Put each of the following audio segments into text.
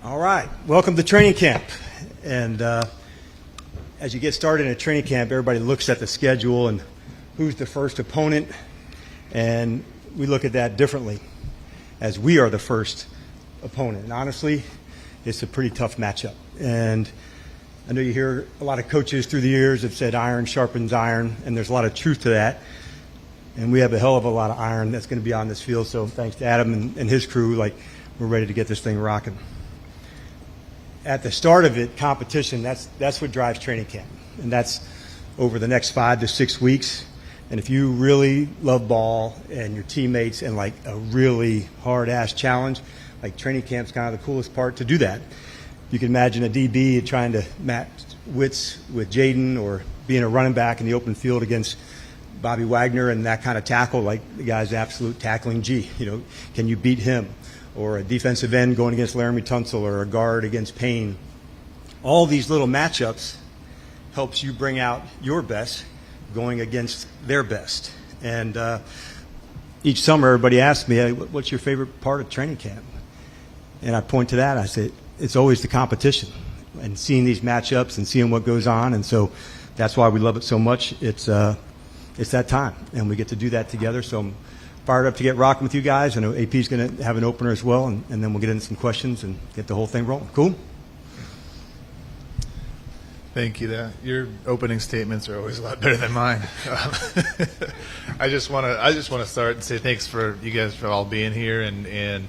All right, welcome to training camp. And as you get started in a training camp, everybody looks at the schedule and who's the first opponent, and we look at that differently, as we are the first opponent. And honestly, it's a pretty tough matchup. And I know you hear a lot of coaches through the years have said iron sharpens iron, and there's a lot of truth to that. And we have a hell of a lot of iron that's going to be on this field, so thanks to Adam and his crew, we're ready to get this thing rocking. At the start of it, competition, that's what drives training camp. And that's over the next 5 to 6 weeks. And if you really love ball and your teammates and like a really hard-ass challenge, like training camp's kind of the coolest part to do that. You can imagine a DB trying to match wits with Jaden, or being a running back in the open field against Bobby Wagner and that kind of tackle, like the guy's absolute tackling G. You know, can you beat him? Or a defensive end going against Laramie Tunsil, or a guard against Payne. All these little matchups helps you bring out your best going against their best. And each summer everybody asks me, hey, what's your favorite part of training camp? And I point to that. I say, it's always the competition and seeing these matchups and seeing what goes on. And so that's why we love it so much. It's that time, and we get to do that together. So I'm fired up to get rocking with you guys. I know AP's going to have an opener as well, and then we'll get into some questions and get the whole thing rolling. Cool? Thank you. Your opening statements are always a lot better than mine. I just want to start and say thanks for you guys for all being here, and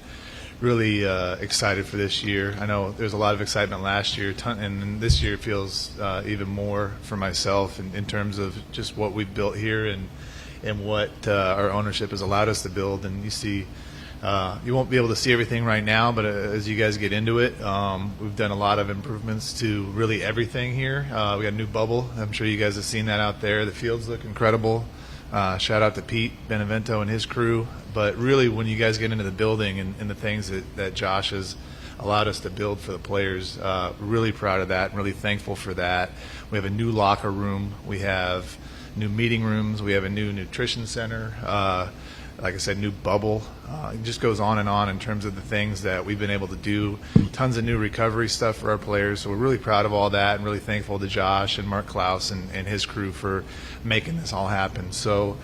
really excited for this year. I know there's a lot of excitement last year, and this year feels even more for myself in terms of just what we've built here and what our ownership has allowed us to build. And you see, you won't be able to see everything right now, but as you guys get into it, we've done a lot of improvements to really everything here. We got a new bubble. I'm sure you guys have seen that out there. The fields look incredible. Shout out to Pete Benevento and his crew. But really, when you guys get into the building and the things that Josh has allowed us to build for the players, really proud of that and really thankful for that. We have a new locker room. We have new meeting rooms. We have a new nutrition center. Like I said, new bubble. It just goes on and on in terms of the things that we've been able to do. Tons of new recovery stuff for our players. So we're really proud of all that and really thankful to Josh and Mark Klaus and his crew for making this all happen. So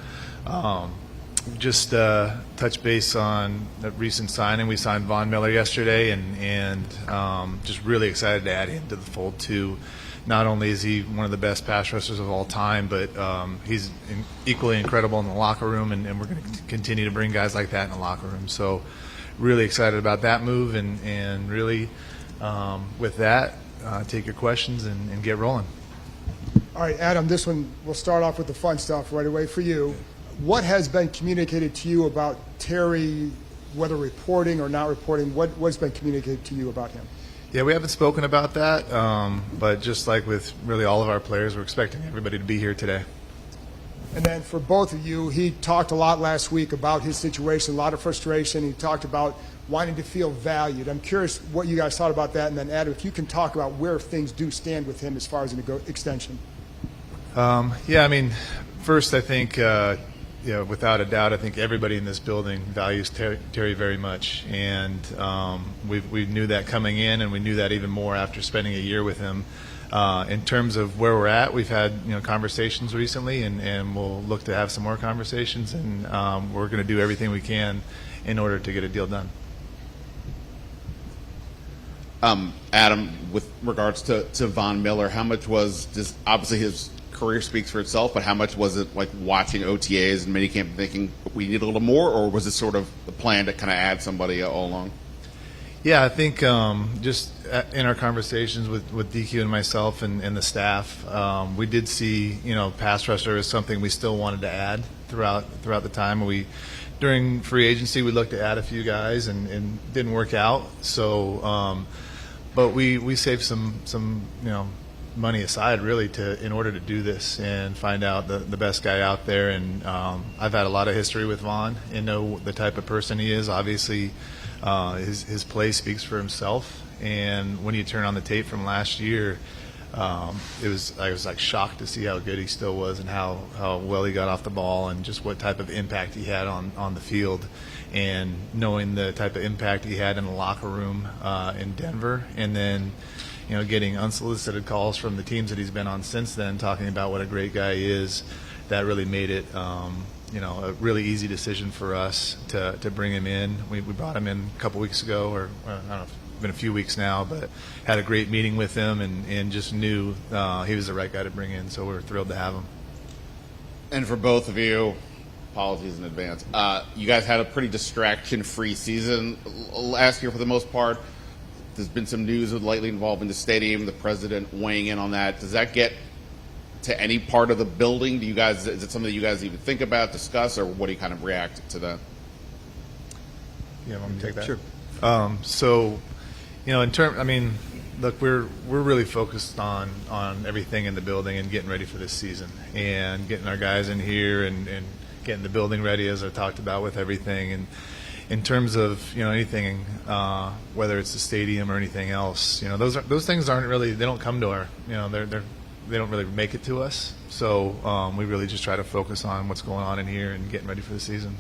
just touch base on the recent signing. We signed Von Miller yesterday, and just really excited to add him to the fold too. Not only is he one of the best pass rushers of all time, but he's equally incredible in the locker room, and we're going to continue to bring guys like that in the locker room. So really excited about that move, and really with that, take your questions and get rolling. All right, Adam, this one, we'll start off with the fun stuff right away for you. What has been communicated to you about Terry, whether reporting or not reporting? What's been communicated to you about him? Yeah, we haven't spoken about that, but just like with really all of our players, we're expecting everybody to be here today. And then for both of you, he talked a lot last week about his situation, a lot of frustration. He talked about wanting to feel valued. I'm curious what you guys thought about that. And then, Adam, if you can talk about where things do stand with him as far as an extension. Yeah, I mean, first I think without a doubt, I think everybody in this building values Terry very much, and we knew that coming in, and we knew that even more after spending a year with him. In terms of where we're at, we've had conversations recently, and we'll look to have some more conversations, and we're going to do everything we can in order to get a deal done. Adam, with regards to Von Miller, how much was just obviously his career speaks for itself, but how much was it like watching OTAs and minicamp thinking we need a little more, or was it sort of the plan to kind of add somebody all along? Yeah, I think just in our conversations with DQ and myself and the staff, we did see pass rusher as something we still wanted to add throughout the time. During free agency we looked to add a few guys and didn't work out. So, but we saved some money aside really in order to do this and find out the best guy out there. And I've had a lot of history with Von and know the type of person he is. Obviously, his play speaks for himself. And when you turn on the tape from last year, I was like shocked to see how good he still was and how well he got off the ball and just what type of impact he had on the field, and knowing the type of impact he had in the locker room in Denver, and then getting unsolicited calls from the teams that he's been on since then talking about what a great guy he is. That really made it a really easy decision for us to bring him in. We brought him in a couple weeks ago, or I don't know, it's been a few weeks now, but had a great meeting with him and just knew he was the right guy to bring in, so we were thrilled to have him. And for both of you, apologies in advance, you guys had a pretty distraction-free season last year for the most part. There's been some news lately involving the stadium, the president weighing in on that. Does that get to any part of the building? Is it something that you guys even think about, discuss, or what do you kind of react to that? Yeah, want me to take that? Sure. Look, we're really focused on everything in the building and getting ready for this season and getting our guys in here and getting the building ready, as I talked about with everything. And in terms of anything, whether it's the stadium or anything else, those things aren't really, they don't come to our, they don't really make it to us. So we really just try to focus on what's going on in here and getting ready for the season.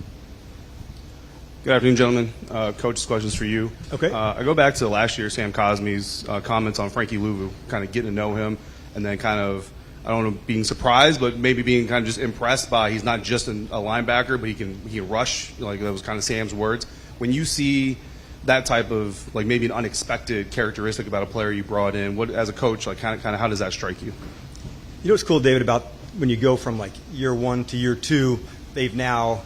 Good afternoon, gentlemen. Coach's questions for you. Okay. I go back to last year, Sam Cosme's comments on Frankie Louvu, kind of getting to know him, and then kind of, I don't know, being surprised, but maybe being kind of just impressed by he's not just a linebacker, but he can rush. Like that was kind of Sam's words. When you see that type of maybe an unexpected characteristic about a player you brought in, what as a coach, kind of how does that strike you? You know what's cool, David, about when you go from year one to year two, they've now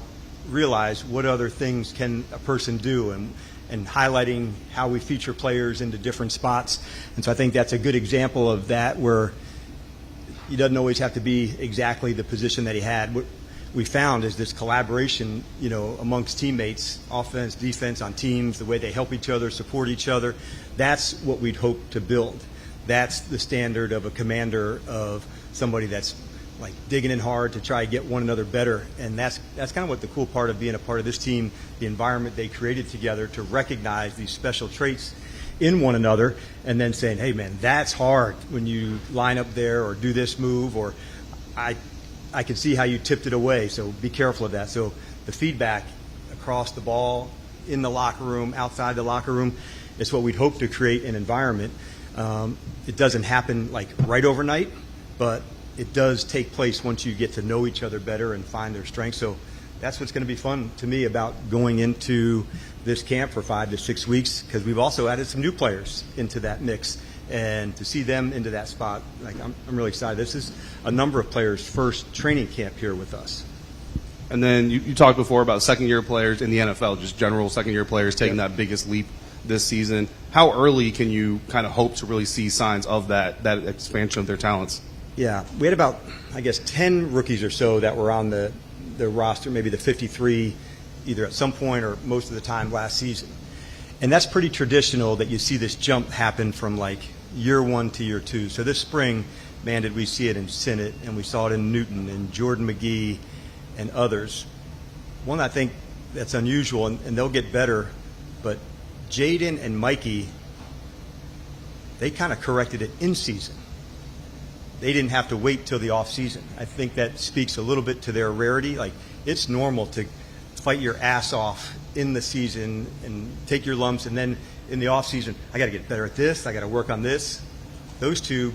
realized what other things can a person do, and highlighting how we feature players into different spots. And so I think that's a good example of that, where he doesn't always have to be exactly the position that he had. What we found is this collaboration, amongst teammates, offense, defense, on teams, the way they help each other, support each other. That's what we'd hope to build. That's the standard of a commander, of somebody that's digging in hard to try to get one another better. And that's kind of what the cool part of being a part of this team, the environment they created together to recognize these special traits in one another, and then saying, hey man, that's hard when you line up there or do this move, or I can see how you tipped it away, so be careful of that. So the feedback across the ball, in the locker room, outside the locker room, is what we'd hope to create an environment. It doesn't happen right overnight, but it does take place once you get to know each other better and find their strengths. So that's what's going to be fun to me about going into this camp for 5 to 6 weeks, because we've also added some new players into that mix, and to see them into that spot, I'm really excited. This is a number of players' first training camp here with us. And then you talked before about second-year players in the NFL, just general second-year players taking that biggest leap this season. How early can you kind of hope to really see signs of that expansion of their talents? Yeah, we had about, 10 rookies or so that were on the roster, maybe the 53, either at some point or most of the time last season. And that's pretty traditional that you see this jump happen from year one to year two. So this spring, man, did we see it in Sinnott, and we saw it in Newton and Jordan McGee and others. One I think that's unusual, and they'll get better, but Jaden and Mikey, they kind of corrected it in season. They didn't have to wait till the off season. I think that speaks a little bit to their rarity. It's normal to fight your ass off in the season and take your lumps, and then in the off season, I got to get better at this, I got to work on this. Those two,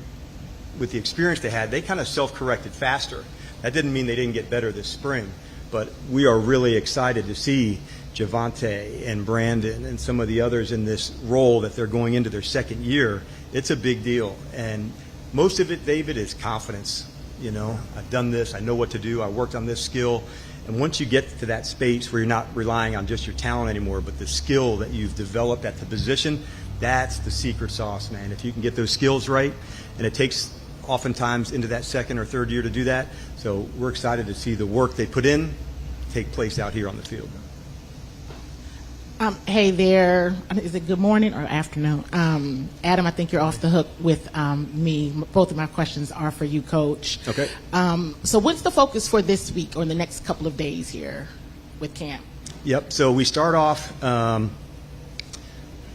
with the experience they had, they kind of self-corrected faster. That didn't mean they didn't get better this spring, but we are really excited to see Javante and Brandon and some of the others in this role that they're going into their second year. It's a big deal, and most of it, David, is confidence. I've done this, I know what to do, I worked on this skill. And once you get to that space where you're not relying on just your talent anymore, but the skill that you've developed at the position, that's the secret sauce, man. If you can get those skills right, and it takes oftentimes into that second or third year to do that. So we're excited to see the work they put in take place out here on the field. Hey there. Is it good morning or afternoon? Adam, I think you're off the hook with me. Both of my questions are for you, Coach. Okay. So what's the focus for this week or the next couple of days here with camp? Yep. So we start off, we're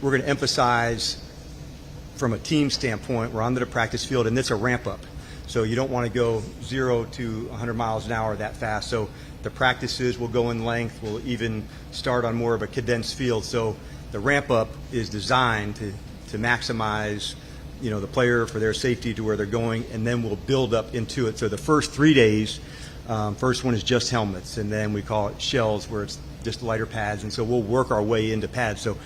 going to emphasize from a team standpoint, we're onto the practice field, and it's a ramp up. So you don't want to go 0 to 100 miles an hour that fast. So the practices will go in length. We'll even start on more of a condensed field. So the ramp up is designed to maximize, the player for their safety to where they're going, and then we'll build up into it. So the first 3 days, first one is just helmets, and then we call it shells, where it's just lighter pads, and so we'll work our way into pads. So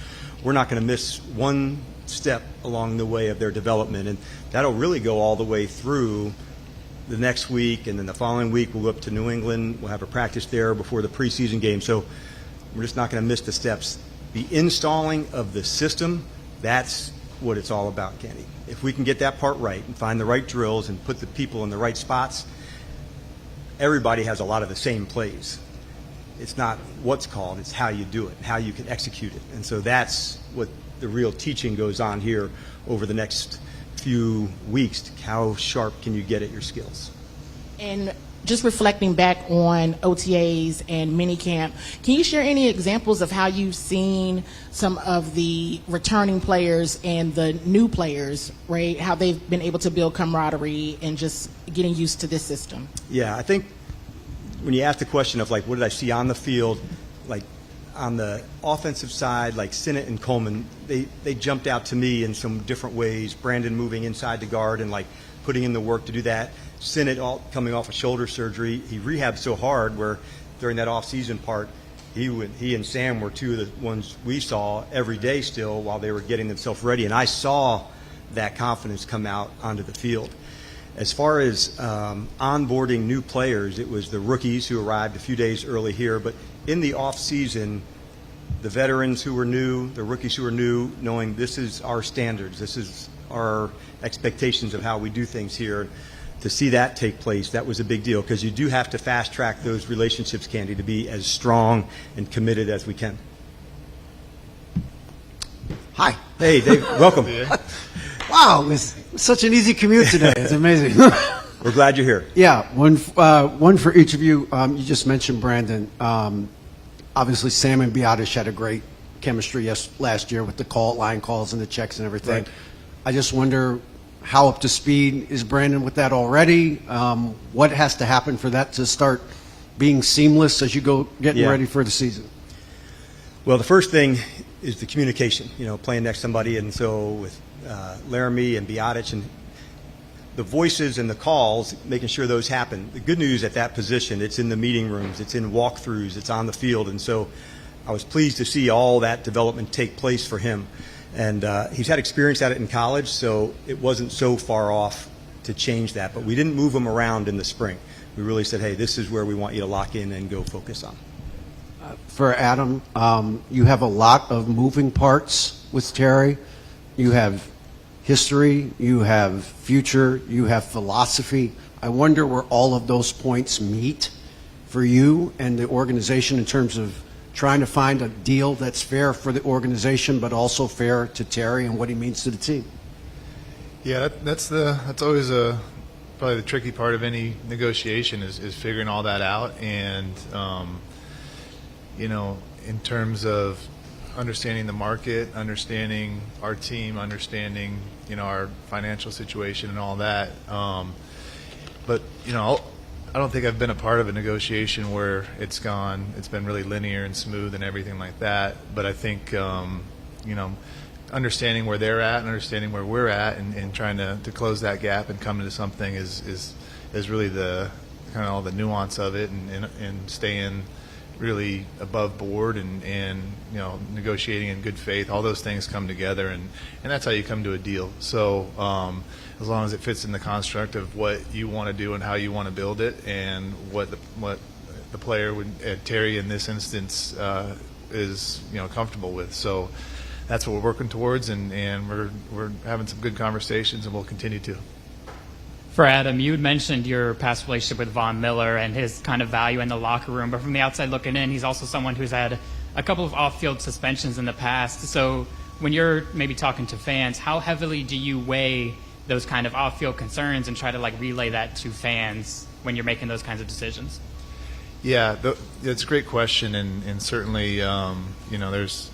we're not going to miss one step along the way of their development, and that'll really go all the way through the next week, and then the following week we'll go up to New England. We'll have a practice there before the preseason game. So we're just not going to miss the steps. The installing of the system, that's what it's all about, Candy. If we can get that part right and find the right drills and put the people in the right spots, everybody has a lot of the same plays. It's not what's called, it's how you do it, how you can execute it. And so that's what the real teaching goes on here over the next few weeks. How sharp can you get at your skills? And just reflecting back on OTAs and minicamp, can you share any examples of how you've seen some of the returning players and the new players, right, how they've been able to build camaraderie and just getting used to this system? Yeah, I think when you ask the question of, like, what did I see on the field, like, on the offensive side, like Sinnott and Coleman, they jumped out to me in some different ways. Brandon moving inside the guard and, like, putting in the work to do that. Sinnott coming off of shoulder surgery. He rehabbed so hard where during that off-season part, he and Sam were two of the ones we saw every day still while they were getting themselves ready. And I saw that confidence come out onto the field. As far as onboarding new players, it was the rookies who arrived a few days early here. But in the off-season, the veterans who were new, the rookies who were new, knowing this is our standards, this is our expectations of how we do things here. To see that take place, that was a big deal, because you do have to fast-track those relationships, Candy, to be as strong and committed as we can. Hi. Hey, Dave, welcome. Wow, it's such an easy commute today. It's amazing. We're glad you're here. Yeah, one for each of you. You just mentioned Brandon. Obviously, Sam and Biotish had a great chemistry last year with the line calls and the checks and everything. Right. I just wonder, how up to speed is Brandon with that already? What has to happen for that to start being seamless as you go getting ready for the season? Well, the first thing is the communication, playing next to somebody. And so with Laramie and Biotic and the voices and the calls, making sure those happen. The good news at that position, it's in the meeting rooms, it's in walkthroughs, it's on the field. And so I was pleased to see all that development take place for him. And he's had experience at it in college, so it wasn't so far off to change that. But we didn't move him around in the spring. We really said, hey, this is where we want you to lock in and go focus on. For Adam, you have a lot of moving parts with Terry. You have history, you have future, you have philosophy. I wonder where all of those points meet for you and the organization in terms of trying to find a deal that's fair for the organization, but also fair to Terry and what he means to the team. Yeah, that's always probably the tricky part of any negotiation is figuring all that out. And in terms of understanding the market, understanding our team, understanding our financial situation and all that. But I don't think I've been a part of a negotiation where it's been really linear and smooth and everything like that. But I think, understanding where they're at and understanding where we're at and trying to close that gap and come into something is really the kind of all the nuance of it and staying really above board and negotiating in good faith. All those things come together and that's how you come to a deal. So as long as it fits in the construct of what you want to do and how you want to build it and what the player would Terry in this instance is comfortable with. So that's what we're working towards and we're having some good conversations and we'll continue to. For Adam, you had mentioned your past relationship with Von Miller and his kind of value in the locker room, but from the outside looking in, he's also someone who's had a couple of off-field suspensions in the past. So when you're maybe talking to fans, how heavily do you weigh those kind of off-field concerns and try to relay that to fans when you're making those kinds of decisions? Yeah, it's a great question, and certainly, there's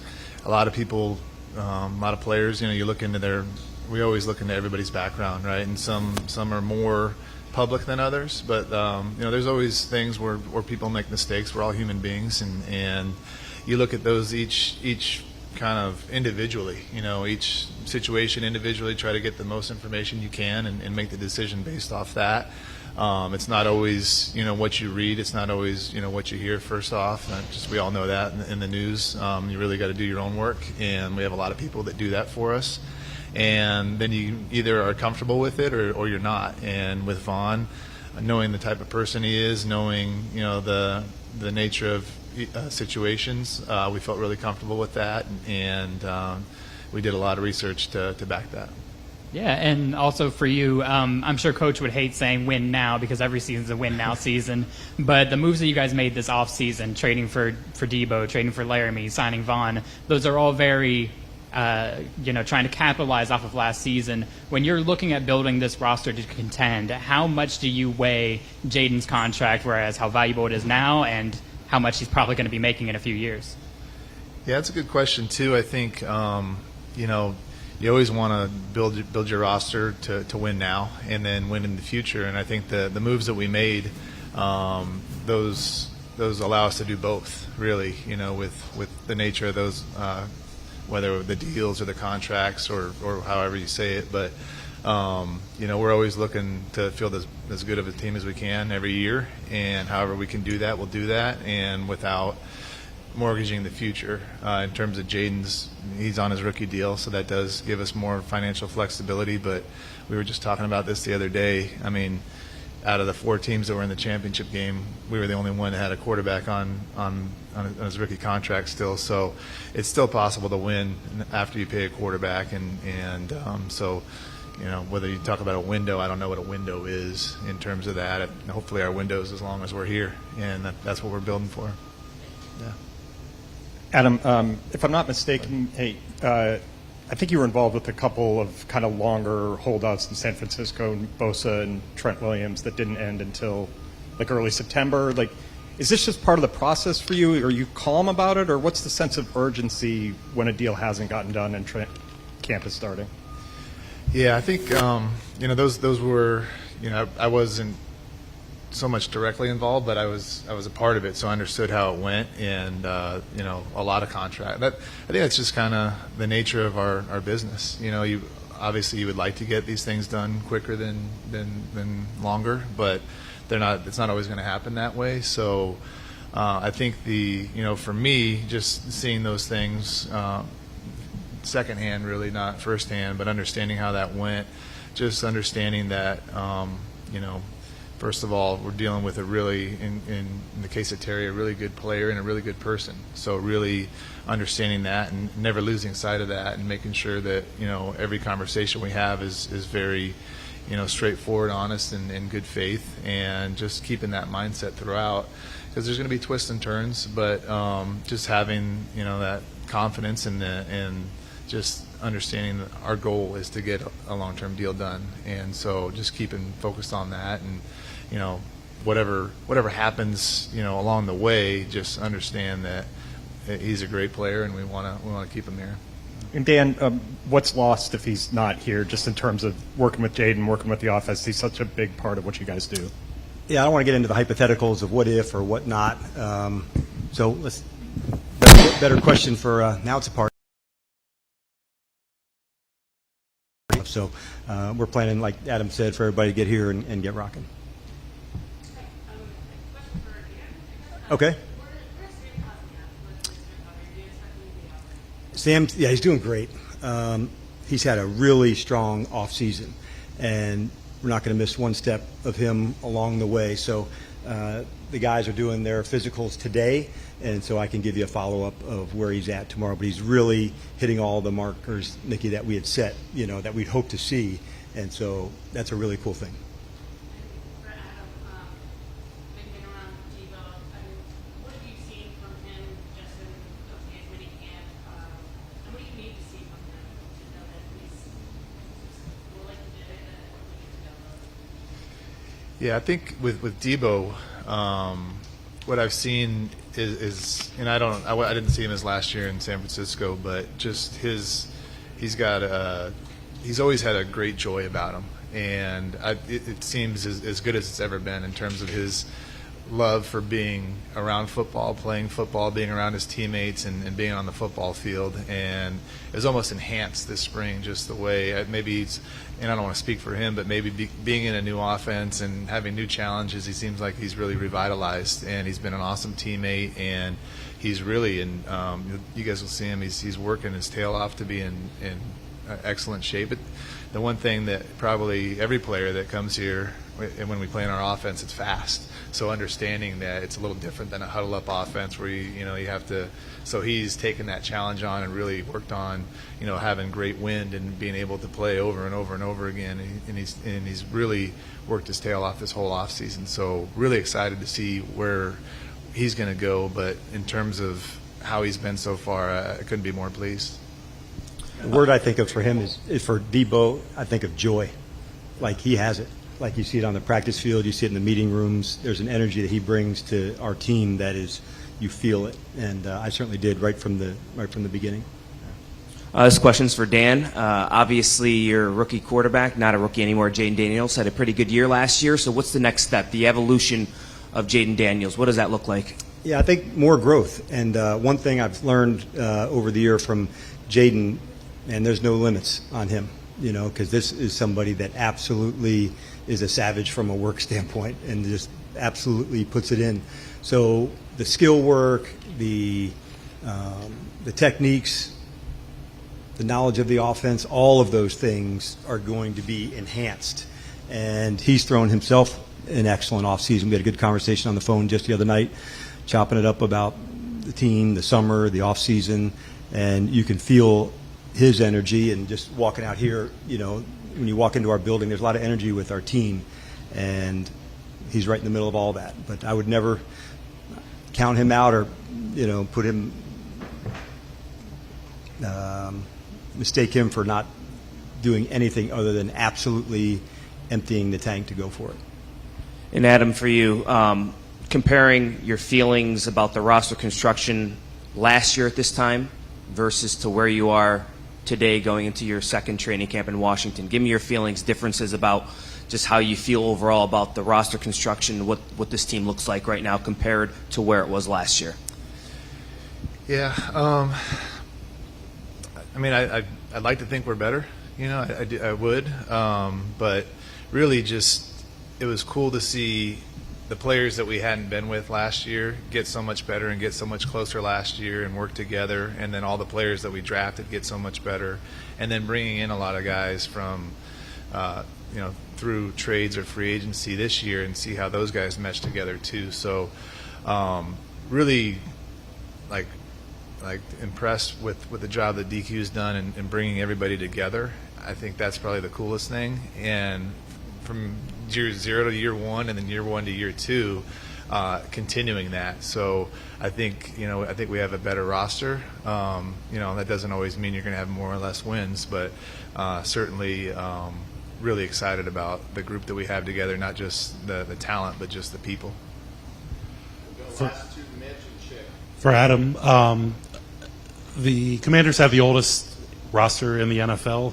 a lot of people, a lot of players. You look into their we always look into everybody's background, right? And some are more public than others, but there's always things where people make mistakes. We're all human beings, and you look at those each kind of individually, each situation individually, try to get the most information you can and make the decision based off that. It's not always, what you read. It's not always, what you hear first off. We all know that in the news. You really got to do your own work, and we have a lot of people that do that for us. And then you either are comfortable with it or you're not. And with Vaughn, knowing the type of person he is, knowing, the nature of situations, we felt really comfortable with that, and we did a lot of research to back that. Yeah, and also for you, I'm sure Coach would hate saying win now because every season's a win now season. But the moves that you guys made this offseason, trading for Debo, trading for Laramie, signing Vaughn, those are all very, trying to capitalize off of last season. When you're looking at building this roster to contend, how much do you weigh Jaden's contract, whereas how valuable it is now, and how much he's probably going to be making in a few years? Yeah, that's a good question too. I think you always want to build your roster to win now and then win in the future. And I think the moves that we made, those allow us to do both. Really, with the nature of those, whether the deals or the contracts or however you say it. But we're always looking to field as good of a team as we can every year, and however we can do that, we'll do that, and without mortgaging the future. In terms of Jaden's, he's on his rookie deal, so that does give us more financial flexibility. But we were just talking about this the other day. I mean, out of the 4 teams that were in the championship game, we were the only one that had a quarterback on his rookie contract still. So it's still possible to win after you pay a quarterback, and so. Whether you talk about a window, I don't know what a window is in terms of that. Hopefully our window is as long as we're here, and that's what we're building for. Yeah. Adam, if I'm not mistaken, I think you were involved with a couple of kind of longer holdouts in San Francisco, Bosa and Trent Williams, that didn't end until like early September. Like, is this just part of the process for you? Are you calm about it, or what's the sense of urgency when a deal hasn't gotten done and camp is starting? Yeah, I think those were I wasn't so much directly involved, but I was a part of it, so I understood how it went, and a lot of contract. I think that's just kind of the nature of our business. You obviously you would like to get these things done quicker than longer, but it's not always going to happen that way. So I think for me, just seeing those things. Secondhand, really, not firsthand, but understanding how that went, just understanding that, first of all, we're dealing with a really, in the case of Terry, a really good player and a really good person. So really understanding that and never losing sight of that, and making sure that, every conversation we have is very, straightforward, honest, and in good faith, and just keeping that mindset throughout, because there's going to be twists and turns, but just having, that confidence and just understanding that our goal is to get a long-term deal done, and so just keeping focused on that, and whatever happens along the way, just understand that he's a great player, and we want to keep him here. And Dan, what's lost if he's not here, just in terms of working with Jaden, working with the offense? He's such a big part of what you guys do. Yeah, I don't want to get into the hypotheticals of what if or what not. So let's better question for now. It's a part. So we're planning, like Adam said, for everybody to get here and get rocking. Okay. Sam, yeah, he's doing great. He's had a really strong off season, and we're not going to miss one step of him along the way. So the guys are doing their physicals today, and so I can give you a follow-up of where he's at tomorrow. But he's really hitting all the markers, Nikki, that we had set, that we'd hope to see, and so that's a really cool thing. For Adam, thinking around Debo, what have you seen from him just in OTA's mini camp? And what do you need to see from him to know that he's willing to do it and willing to go? Yeah, I think with Debo, what I've seen is, and I didn't see him as last year in San Francisco, but just he's got he's always had a great joy about him, and it seems as good as it's ever been in terms of his love for being around football, playing football, being around his teammates, and being on the football field. And it was almost enhanced this spring, just the way maybe he's, and I don't want to speak for him, but maybe being in a new offense and having new challenges, he seems like he's really revitalized, and he's been an awesome teammate, and he's really in, you guys will see him, he's working his tail off to be in excellent shape. But the one thing that probably every player that comes here, and when we play in our offense, it's fast. So understanding that it's a little different than a huddle-up offense where you have to. So he's taken that challenge on and really worked on, having great wind and being able to play over and over and over again. And he's really worked his tail off this whole off season. So really excited to see where he's going to go. But in terms of how he's been so far, I couldn't be more pleased. The word I think of for him is for Debo, I think of joy. Like he has it. Like you see it on the practice field, you see it in the meeting rooms. There's an energy that he brings to our team that is, you feel it. And I certainly did right from the beginning. This question's for Dan. Obviously, you're a rookie quarterback, not a rookie anymore. Jaden Daniels had a pretty good year last year. So what's the next step, the evolution of Jaden Daniels? What does that look like? Yeah, I think more growth. And one thing I've learned over the year from Jaden, and there's no limits on him, because this is somebody that absolutely is a savage from a work standpoint and just absolutely puts it in. So the skill work, the techniques, the knowledge of the offense, all of those things are going to be enhanced. And he's thrown himself an excellent offseason. We had a good conversation on the phone just the other night, chopping it up about the team, the summer, the offseason, and you can feel his energy. And just walking out here, when you walk into our building, there's a lot of energy with our team, and he's right in the middle of all that. But I would never count him out or, put him, mistake him for not doing anything other than absolutely emptying the tank to go for it. And Adam, for you, comparing your feelings about the roster construction last year at this time versus to where you are today going into your second training camp in Washington. Give me your feelings, differences about just how you feel overall about the roster construction, what this team looks like right now compared to where it was last year. Yeah, I'd like to think we're better. I would, but really just it was cool to see the players that we hadn't been with last year get so much better and get so much closer last year and work together, and then all the players that we drafted get so much better, and then bringing in a lot of guys from through trades or free agency this year and see how those guys mesh together too. So really like impressed with the job that DQ's done in bringing everybody together. I think that's probably the coolest thing. And from year 0 to year 1 and then year 1 to year 2, continuing that. So I think we have a better roster. That doesn't always mean you're going to have more or less wins, but certainly really excited about the group that we have together, not just the talent, but just the people. For Adam, the Commanders have the oldest roster in the NFL.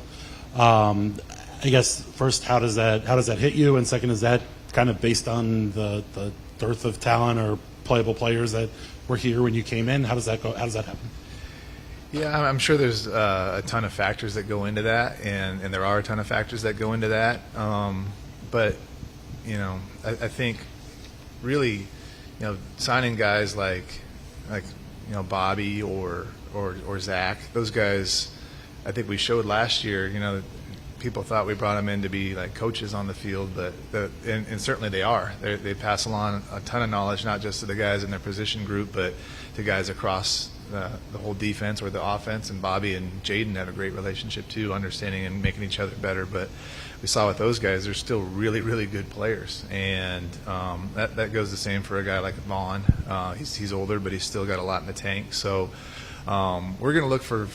I guess first, how does that hit you? And second, is that kind of based on the dearth of talent or playable players that were here when you came in? How does that go? How does that happen? Yeah, I'm sure there's a ton of factors that go into that, and there are a ton of factors that go into that. But I think really, signing guys like Bobby or Zach, those guys, I think we showed last year. People thought we brought them in to be like coaches on the field, but and certainly they are. They pass along a ton of knowledge, not just to the guys in their position group, but to guys across the whole defense or the offense. And Bobby and Jaden have a great relationship too, understanding and making each other better. But we saw with those guys, they're still really, really good players, and that goes the same for a guy like Vaughn. He's older, but he's still got a lot in the tank. So we're going to look for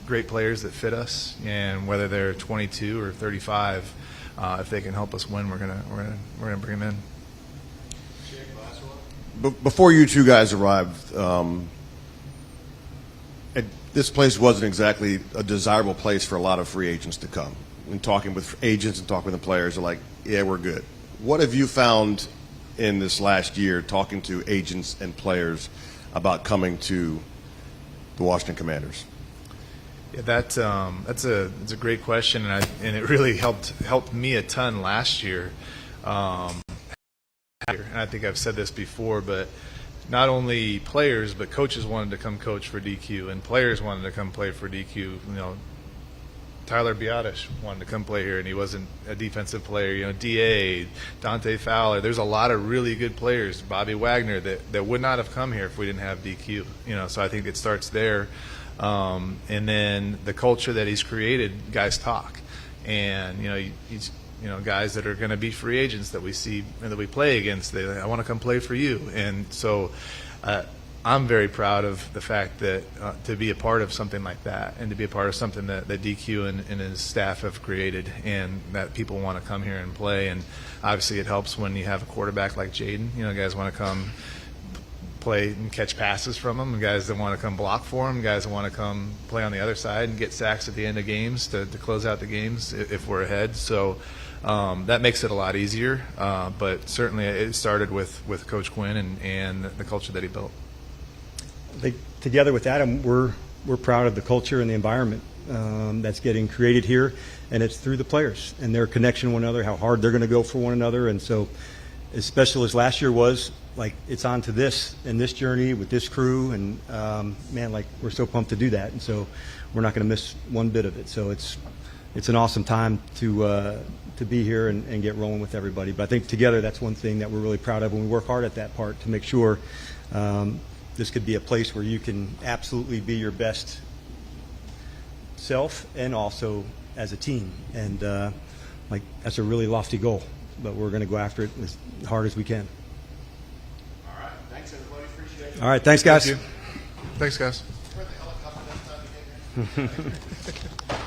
great players that fit us, and whether they're 22 or 35, if they can help us win, we're gonna bring them in. Before you two guys arrived, this place wasn't exactly a desirable place for a lot of free agents to come. When talking with agents and talking with the players, they're like, yeah, we're good. What have you found in this last year talking to agents and players about coming to the Washington Commanders? Yeah, that's a great question, and it really helped me a ton last year. And I think I've said this before, but not only players but coaches wanted to come coach for DQ, and players wanted to come play for DQ. You know, Tyler Biadasz wanted to come play here, and he wasn't a defensive player. You know, Da, Dante Fowler. There's a lot of really good players. Bobby Wagner that would not have come here if we didn't have DQ. You know, so I think it starts there. And then the culture that he's created, guys talk, and he's guys that are going to be free agents that we see and that we play against. I want to come play for you, and so I'm very proud of the fact that to be a part of something like that, and to be a part of something that DQ and his staff have created, and that people want to come here and play. And obviously, it helps when you have a quarterback like Jaden. Guys want to come play and catch passes from him, and guys that want to come block for him, guys that want to come play on the other side and get sacks at the end of games to close out the games if we're ahead. So that makes it a lot easier. But certainly it started with Coach Quinn and the culture that he built. I think together with Adam, we're proud of the culture and the environment that's getting created here, and it's through the players and their connection to one another, how hard they're going to go for one another. And so as special as last year was, like, it's on to this and this journey with this crew, and man, like, we're so pumped to do that, and so we're not going to miss one bit of it. So it's an awesome time to be here and get rolling with everybody. But I think together, that's one thing that we're really proud of, and we work hard at that part to make sure this could be a place where you can absolutely be your best self and also as a team. And like, that's a really lofty goal, but we're going to go after it as hard as we can. All right. Thanks, everybody. Appreciate it. All right. Thanks, guys. Thank you. Thanks, guys. Where the helicopter next time you get here?